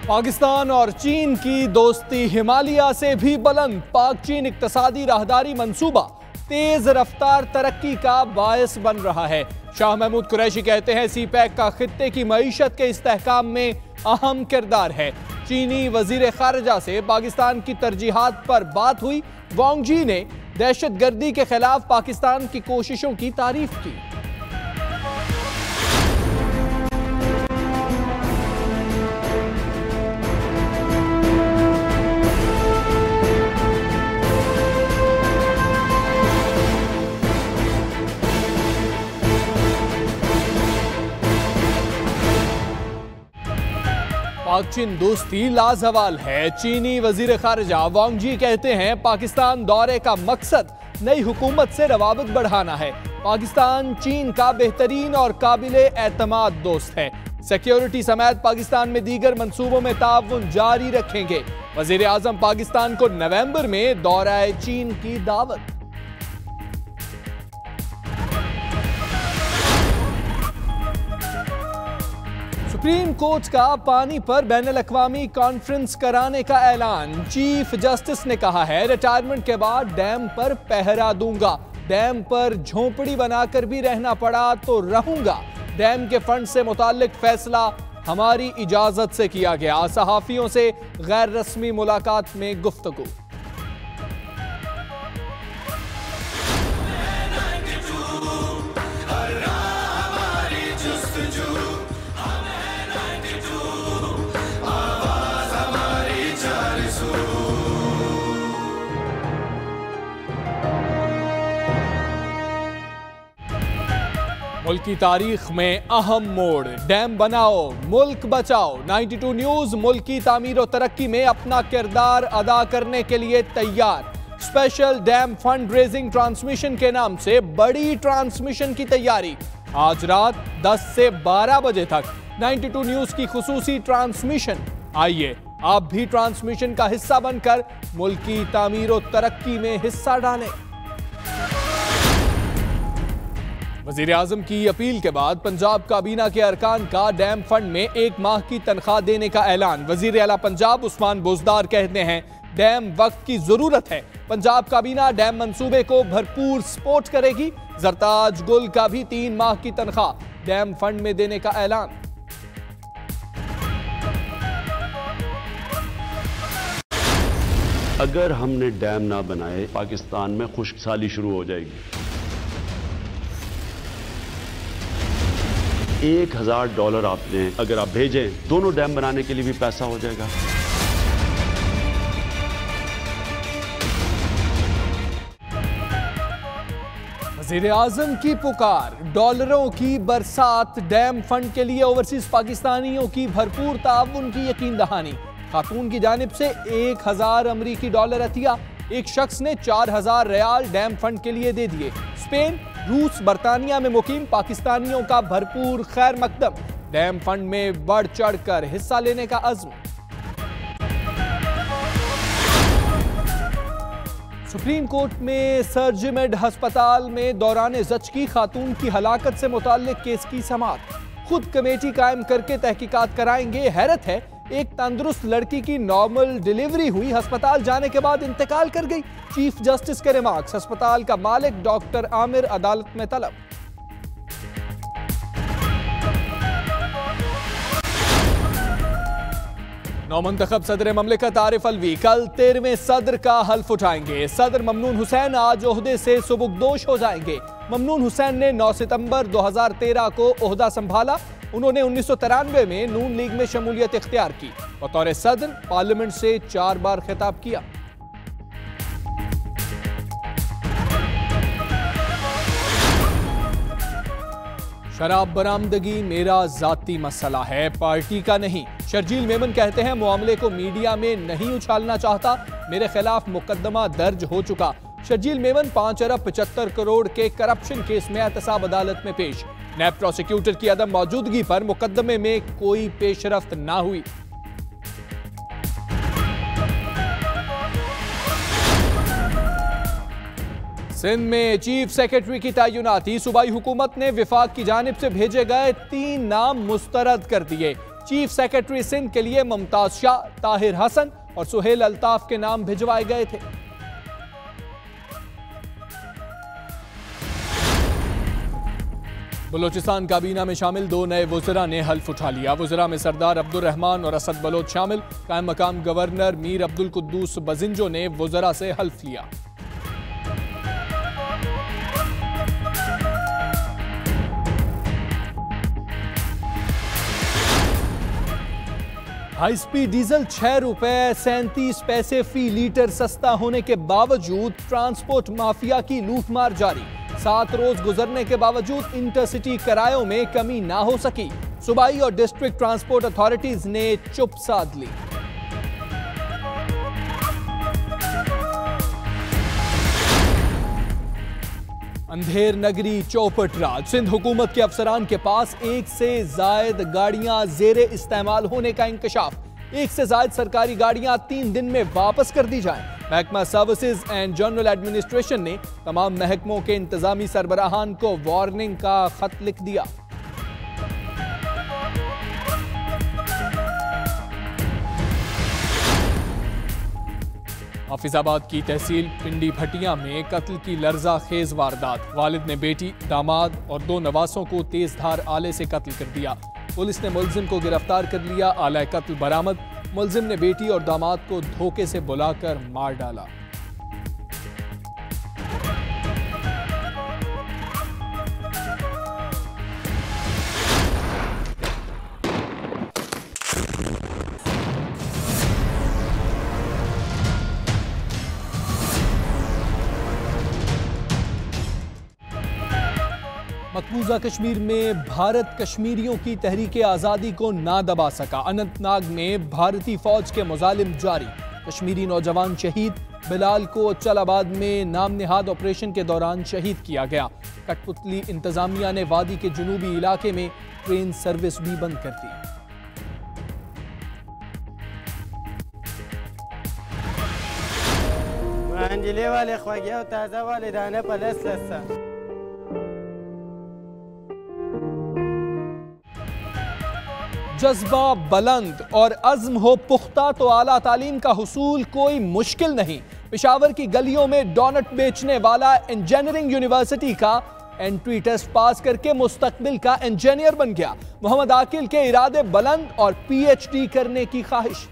पाकिस्तान और चीन की दोस्ती हिमालय से भी बुलंद। पाक चीन इक्तसादी राहदारी मंसूबा तेज रफ्तार तरक्की का बायस बन रहा है। शाह महमूद कुरैशी कहते हैं सी-पैक का खित्ते की मईशत के इस्तेहकाम में अहम किरदार है। चीनी वजीर खारजा से पाकिस्तान की तरजीहात पर बात हुई। वांग जी ने दहशतगर्दी के खिलाफ पाकिस्तान की कोशिशों की तारीफ की। पाक चीन दोस्ती लाजवाल है। चीनी वजीर खारजा वांग जी कहते हैं पाकिस्तान दौरे का मकसद नई हुकूमत से रवाबत बढ़ाना है। पाकिस्तान चीन का बेहतरीन और काबिले एतमाद दोस्त है। सिक्योरिटी समेत पाकिस्तान में दीगर मंसूबों में ताउन जारी रखेंगे। वजीर आजम पाकिस्तान को नवंबर में दौरा चीन की दावत। सुप्रीम कोर्ट का पानी पर बैनुल-अक़वामी कॉन्फ्रेंस कराने का ऐलान। चीफ जस्टिस ने कहा है रिटायरमेंट के बाद डैम पर पहरा दूंगा। डैम पर झोंपड़ी बनाकर भी रहना पड़ा तो रहूंगा। डैम के फंड से मुताल्लिक फैसला हमारी इजाजत से किया गया। सहाफियों से गैर रस्मी मुलाकात में गुफ्तगू। मुल्क की तारीख में अहम मोड़। डैम बनाओ मुल्क बचाओ। 92 न्यूज मुल्क की तामीर और तरक्की में अपना किरदार अदा करने के लिए तैयार। Special dam fund raising transmission के नाम से बड़ी ट्रांसमिशन की तैयारी। आज रात 10 से 12 बजे तक 92 न्यूज की खुसूसी ट्रांसमिशन। आइए आप भी ट्रांसमिशन का हिस्सा बनकर मुल्क की तामीर और तरक्की में हिस्सा डालें। वजीर आजम की अपील के बाद पंजाब काबीना के अरकान का डैम फंड में 1 माह की तनख्वाह देने का ऐलान। वजीर आला पंजाब उस्मान बोजदार कहते हैं डैम वक्त की जरूरत है। पंजाब काबीना डैम मंसूबे को भरपूर सपोर्ट करेगी। जरताज गुल का भी 3 माह की तनख्वाह डैम फंड में देने का ऐलान। अगर हमने डैम ना बनाए पाकिस्तान में खुश्कसाली शुरू हो जाएगी। $1000 आपने अगर आप भेजें दोनों डैम बनाने के लिए भी पैसा हो जाएगा। वज़ीर आज़म की पुकार। डॉलरों की बरसात। डैम फंड के लिए ओवरसीज पाकिस्तानियों की भरपूर ताउन की यकीन दहानी। खातून की जानिब से 1000 अमरीकी डॉलर अतिया। एक शख्स ने 4000 रियाल डैम फंड के लिए दे दिए। स्पेन, रूस, बरतानिया में मुकीम पाकिस्तानियों का भरपूर खैर मकदम। डैम फंड में बढ़ चढ़कर हिस्सा लेने का अज़्म। सुप्रीम कोर्ट में सरजिमेड अस्पताल में दौरान ज़च्ची खातून की हलाकत से मुताल्लिक केस की समाअत। खुद कमेटी कायम करके तहकीकात कराएंगे। हैरत है एक तंदुरुस्त लड़की की नॉर्मल डिलीवरी हुई, अस्पताल जाने के बाद इंतकाल कर गई। चीफ जस्टिस के रिमार्क्स। अस्पताल का मालिक डॉक्टर आमिर अदालत में तलब। नौमंतखब सदर ममलिकत आरिफ अलवी कल 13वें सदर का हल्फ उठाएंगे। सदर ममनून हुसैन आज ओहदे से सुबुकदोश हो जाएंगे। ममनून हुसैन ने 9 सितंबर 2013 को ओहदा संभाला। उन्होंने 1993 में नून लीग में शमूलियत इख्तियार की। बतौर सदर पार्लियामेंट से 4 बार खिताब किया। शराब बरामदगी मेरा जाती मसला है, पार्टी का नहीं। शर्जील मेमन कहते हैं मामले को मीडिया में नहीं उछालना चाहता। मेरे खिलाफ मुकदमा दर्ज हो चुका। शर्जील मेमन 5 अरब 75 करोड़ के करप्शन केस में एहतसाब अदालत में पेश। नैब प्रोसिक्यूटर की अदम मौजूदगी पर मुकदमे में कोई पेशरफ्त ना हुई। सिंध में चीफ सेक्रेटरी की तैनाती। सूबाई हुकूमत ने विफाक की जानिब से भेजे गए 3 नाम मुस्तरद कर दिए। चीफ सेक्रेटरी सिंध के लिए मुमताज शाह, ताहिर हसन और सुहेल अल्ताफ के नाम भिजवाए गए थे। बलोचिस्तान काबीना में शामिल 2 नए वज़रा ने हल्फ उठा लिया। वज़रा में सरदार अब्दुल रहमान और असद बलोच शामिल। कायम मकाम गवर्नर मीर अब्दुल कुद्दूस बजिंजो ने वज़रा से हल्फ लिया। हाई स्पीड डीजल 6 रुपए 37 पैसे फी लीटर सस्ता होने के बावजूद ट्रांसपोर्ट माफिया की लूटमार जारी। 7 रोज गुजरने के बावजूद इंटरसिटी किरायों में कमी ना हो सकी। सूबाई और डिस्ट्रिक्ट ट्रांसपोर्ट अथॉरिटीज ने चुप साध ली। अंधेर नगरी चौपट राज। सिंध हुकूमत के अफसरान के पास 1 से जायद गाड़ियां जेरे इस्तेमाल होने का इंकशाफ। 1 से जायद सरकारी गाड़ियां 3 दिन में वापस कर दी जाएं। महकमा सर्विसेज एंड जनरल एडमिनिस्ट्रेशन ने तमाम महकमों के इंतजामी सरबराहान को वार्निंग का खत लिख दिया। हाफिजाबाद की तहसील पिंडी भटिया में कत्ल की लर्जा खेज वारदात। वालिद ने बेटी, दामाद और 2 नवासों को तेजधार आले से कत्ल कर दिया। पुलिस ने मुलजिम को गिरफ्तार कर लिया। आला कत्ल बरामद। मुलजिम ने बेटी और दामाद को धोखे से बुलाकर मार डाला। मकबूजा कश्मीर में भारत कश्मीरियों की तहरीक आज़ादी को ना दबा सका। अनंतनाग में भारतीय फौज के मुजालिम जारी। कश्मीरी नौजवान शहीद। बिलाल को चलाबाद में नाम निहाद ऑपरेशन के दौरान शहीद किया गया। कठपुतली इंतजामिया ने वादी के जुनूबी इलाके में ट्रेन सर्विस भी बंद कर दी। वाले ख्वागिया ताज़ा वाले दाने पलस जज्बा बुलंद और अज़्म हो पुख्ता तो आला तालीम का हुसूल कोई मुश्किल नहीं। पेशावर की गलियों में डोनट बेचने वाला इंजीनियरिंग यूनिवर्सिटी का एंट्री टेस्ट पास करके मुस्तकबिल का इंजीनियर बन गया। मोहम्मद आकिल के इरादे बुलंद और PhD करने की ख्वाहिश।